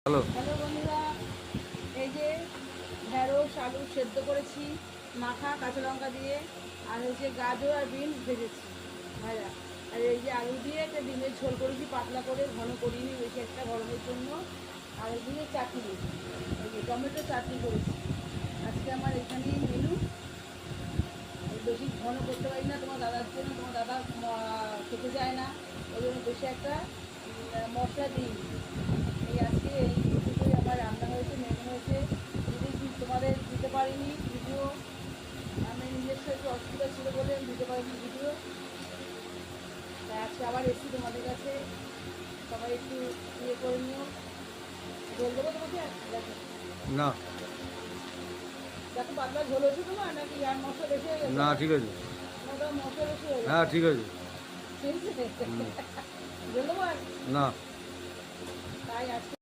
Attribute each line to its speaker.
Speaker 1: Hello.
Speaker 2: Hello বন্ধুরা, এই যে ঢেঁড়স আলু সেদ্ধ করেছি মাখা কাঁচা লঙ্কা দিয়ে, আর হচ্ছে গাজর আর বিনস ভেজেছি ভাজা, আর এই যে আলু দিয়ে একটা ডিমের ঝোল করেছি পাতলা করে, ঘন করিনি বেশি একটা গরমের জন্য। আর এদিকে চাটনি, এই যে টমেটো চাটনি করেছি। আজকে আমার এখানেই মেনু। বেশি ঘন করতে পারি না তোমার দাদার জন্য, তোমার দাদা খেতে যায় না, ওই জন্য বেশি একটা মশলা দিই। এই আজকে এইটুকুই আমার রান্না হয়েছে, মেনু হয়েছে। যদি তোমাদের দিতে পারিনি ভিডিও, আমি নিজস্ব একটু অসুবিধা ছিল বলে আমি দিতে পারিনি ভিডিও, তাই আজকে আবার এসেছি তোমাদের কাছে। সবাই একটু ইয়ে করে নিও। ঝোল দেবো তোমাকে, দেখো
Speaker 1: না,
Speaker 2: দেখো পাতলা ঝোল হয়েছে তোমার, নাকি আর মশলা বেশি হয়ে গেছে?
Speaker 1: না ঠিক আছে।
Speaker 2: ওটা মশলা বেশি হয়ে
Speaker 1: হ্যাঁ
Speaker 2: গেছে,
Speaker 1: ঠিক আছে।
Speaker 2: ঠিক আছে। ঝোল দেবো আর,
Speaker 1: না।
Speaker 2: তাই আজকে